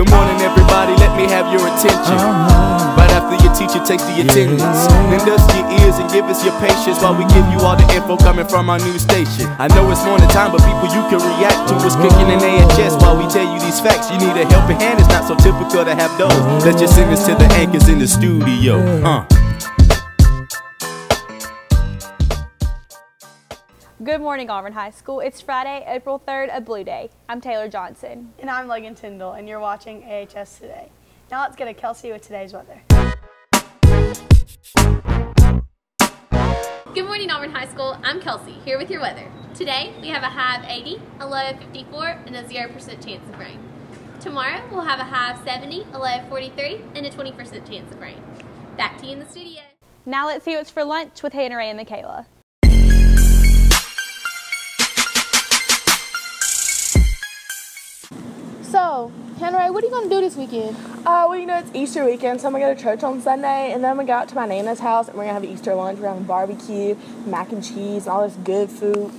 Good morning, everybody, let me have your attention. Right after your teacher takes the attendance, then dust your ears and give us your patience while we give you all the info coming from our new station. I know it's morning time, but people you can react to what's cooking in AHS while we tell you these facts. You need a helping hand, it's not so typical to have those. Let's just sing this to the anchors in the studio. Good morning, Auburn High School. It's Friday, April 3rd, a blue day. I'm Taylor Johnson. And I'm Logan Tyndall, and you're watching AHS Today. Now let's get to Kelsey with today's weather. Good morning, Auburn High School. I'm Kelsey, here with your weather. Today, we have a high of 80, a low of 54, and a 0% chance of rain. Tomorrow, we'll have a high of 70, a low of 43, and a 20% chance of rain. Back to you in the studio. Now let's see what's for lunch with Hannah Ray and Michaela. So, Henry, what are you going to do this weekend? Well, you know, it's Easter weekend, so I'm going to go to church on Sunday, and then I'm going to go out to my Nana's house, and we're going to have an Easter lunch. We're going to have barbecue, mac and cheese, and all this good food.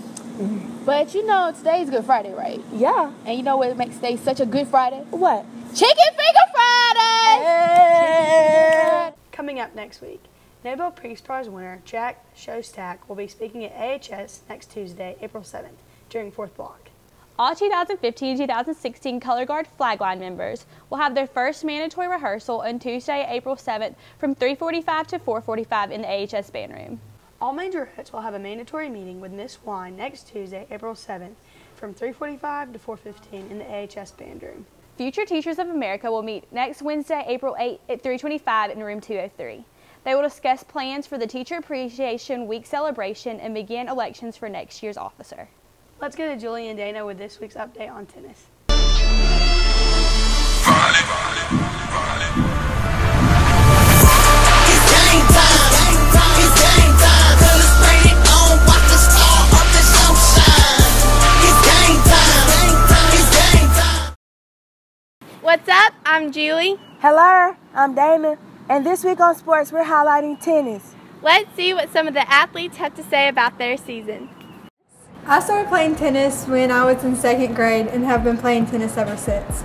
But you know, today's Good Friday, right? Yeah. And you know what makes today such a good Friday? What? Chicken Finger Friday! Hey. Coming up next week, Nobel Peace Prize winner Jack Shostak will be speaking at AHS next Tuesday, April 7th, during 4th block. All 2015-2016 Color Guard Flagline members will have their first mandatory rehearsal on Tuesday, April 7th from 3:45 to 4:45 in the AHS band room. All major hoods will have a mandatory meeting with Miss Wine next Tuesday, April 7th from 3:45 to 4:15 in the AHS band room. Future Teachers of America will meet next Wednesday, April 8th at 3:25 in room 203. They will discuss plans for the Teacher Appreciation Week celebration and begin elections for next year's officer. Let's go to Julie and Dana with this week's update on tennis. What's up? I'm Julie. Hello, I'm Dana, and this week on sports, we're highlighting tennis. Let's see what some of the athletes have to say about their season. I started playing tennis when I was in 2nd grade and have been playing tennis ever since.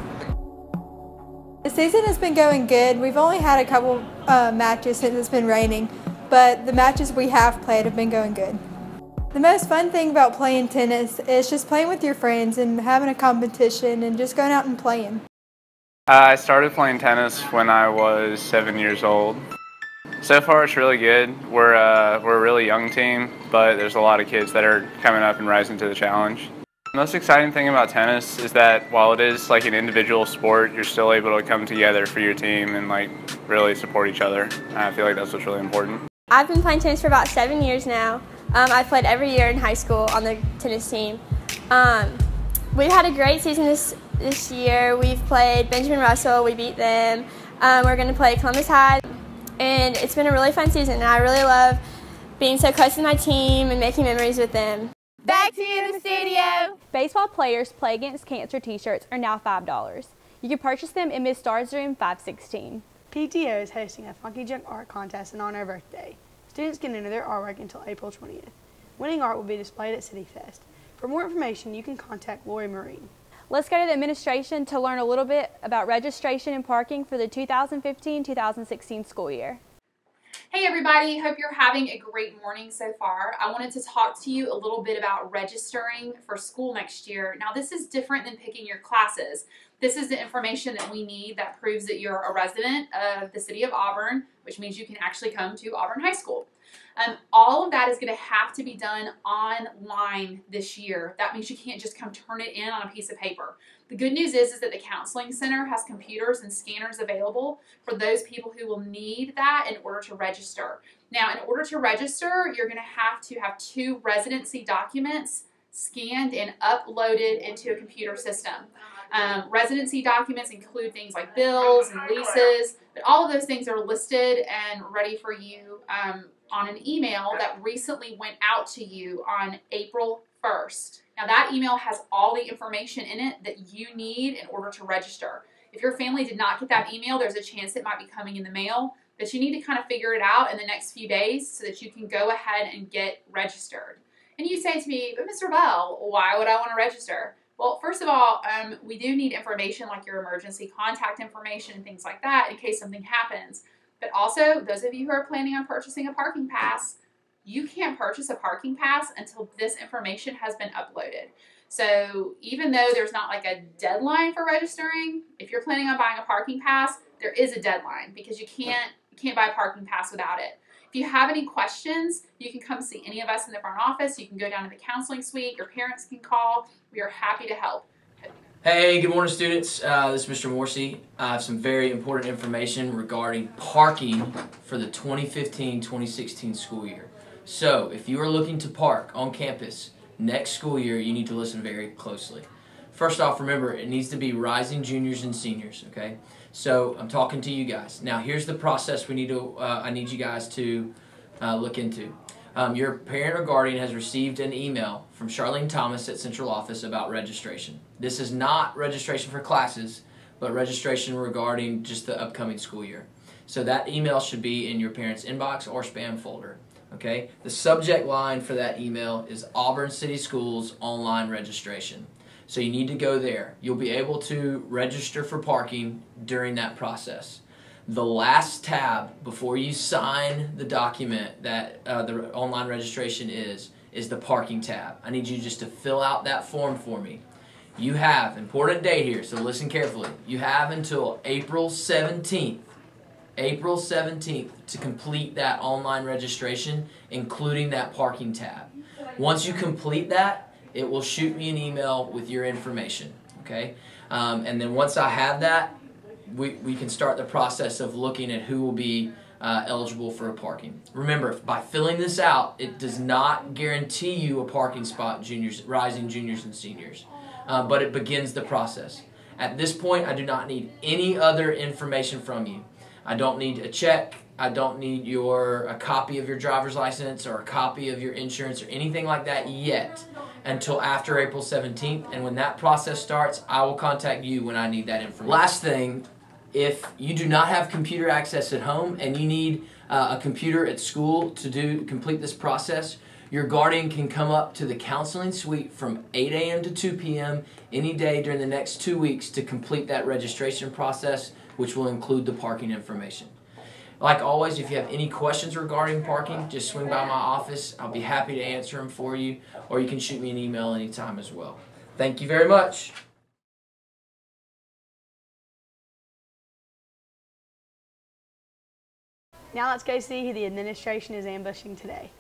The season has been going good. We've only had a couple matches since it's been raining, but the matches we have played have been going good. The most fun thing about playing tennis is just playing with your friends and having a competition and just going out and playing. I started playing tennis when I was 7 years old. So far, it's really good. We're a really young team, but there's a lot of kids that are coming up and rising to the challenge. The most exciting thing about tennis is that while it is like an individual sport, you're still able to come together for your team and like really support each other. I feel like that's what's really important. I've been playing tennis for about 7 years now. I've played every year in high school on the tennis team. We've had a great season this year. We've played Benjamin Russell, we beat them. We're going to play Columbus High. And it's been a really fun season, and I really love being so close to my team and making memories with them. Back to you in the studio. Baseball players' Play Against Cancer t-shirts are now $5. You can purchase them in Miss Starr's room 516. PTO is hosting a Funky Junk art contest in honor of Earth Day. Students can enter their artwork until April 20th. Winning art will be displayed at City Fest. For more information, you can contact Lori Marine. Let's go to the administration to learn a little bit about registration and parking for the 2015-2016 school year. Hey everybody, hope you're having a great morning so far. I wanted to talk to you a little bit about registering for school next year. Now this is different than picking your classes. This is the information that we need that proves that you're a resident of the city of Auburn, which means you can actually come to Auburn High School. All of that is going to have to be done online this year. That means you can't just come turn it in on a piece of paper. The good news is that the Counseling Center has computers and scanners available for those people who will need that in order to register. Now, in order to register, you're going to have 2 residency documents scanned and uploaded into a computer system. Residency documents include things like bills and leases, but all of those things are listed and ready for you on an email that recently went out to you on April 1st. Now that email has all the information in it that you need in order to register. If your family did not get that email, there's a chance it might be coming in the mail, but you need to kind of figure it out in the next few days so that you can go ahead and get registered. And you say to me, but Mr. Bell, why would I want to register? Well, first of all, we do need information like your emergency contact information and things like that in case something happens. But also, those of you who are planning on purchasing a parking pass, you can't purchase a parking pass until this information has been uploaded. So even though there's not like a deadline for registering, if you're planning on buying a parking pass, there is a deadline because you can't buy a parking pass without it. If you have any questions, you can come see any of us in the front office. You can go down to the counseling suite. Your parents can call. We are happy to help. Hey, good morning, students. This is Mr. Morsey. I have some very important information regarding parking for the 2015-2016 school year. So, if you are looking to park on campus next school year, you need to listen very closely. First off, remember, it needs to be rising juniors and seniors, okay? So, I'm talking to you guys. Now, here's the process I need you guys to look into. Your parent or guardian has received an email from Charlene Thomas at Central Office about registration. This is not registration for classes, but registration regarding just the upcoming school year. So that email should be in your parent's inbox or spam folder. Okay? The subject line for that email is Auburn City Schools online registration. So you need to go there. You'll be able to register for parking during that process. The last tab before you sign the document that the online registration is the parking tab. I need you just to fill out that form for me. You have, important date here, so listen carefully. You have until April 17th to complete that online registration, including that parking tab. Once you complete that, it will shoot me an email with your information, okay? And then once I have that, we can start the process of looking at who will be eligible for a parking. Remember, by filling this out, it does not guarantee you a parking spot, rising juniors and seniors, but it begins the process. At this point, I do not need any other information from you. I don't need a check. I don't need a copy of your driver's license or a copy of your insurance or anything like that yet until after April 17th. And when that process starts, I will contact you when I need that information. Last thing, if you do not have computer access at home and you need a computer at school to complete this process, your guardian can come up to the counseling suite from 8 a.m. to 2 p.m. any day during the next 2 weeks to complete that registration process, which will include the parking information. Like always, if you have any questions regarding parking, just swing by my office. I'll be happy to answer them for you, or you can shoot me an email anytime as well. Thank you very much. Now let's go see who the administration is ambushing today.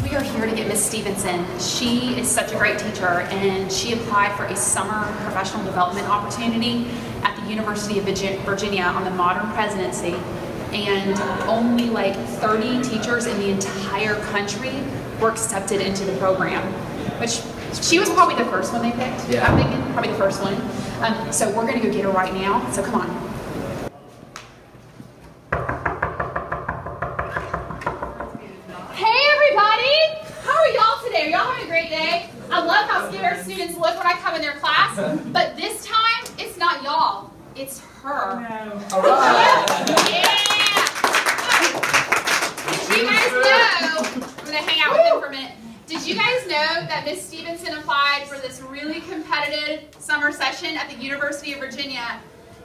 We are here to get Miss Stevenson. She is such a great teacher, and she applied for a summer professional development opportunity at the University of Virginia on the Modern Presidency, and only like 30 teachers in the entire country were accepted into the program, which she was probably the first one they picked. Yeah. I'm thinking probably the first one. So we're going to go get her right now, so come on. Hey everybody! How are y'all today? Are y'all having a great day? I love how scared students look when I come in their class, but this time, it's not y'all, it's her. All right. Yeah! Did you guys know, I'm going to hang out with them for a minute. Did you guys know that Miss Stevenson applied for this really competitive summer session at the University of Virginia,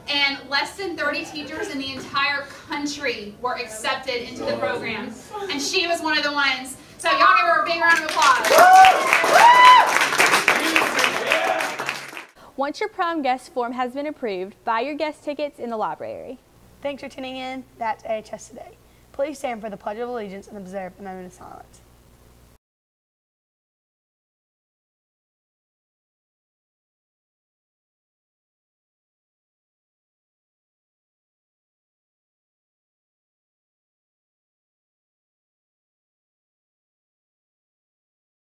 and less than 30 teachers in the entire country were accepted into the program, and she was one of the ones. So y'all give her a big round of applause. Once your prom guest form has been approved, buy your guest tickets in the library. Thanks for tuning in. That's AHS Today. Please stand for the Pledge of Allegiance and observe a moment of silence.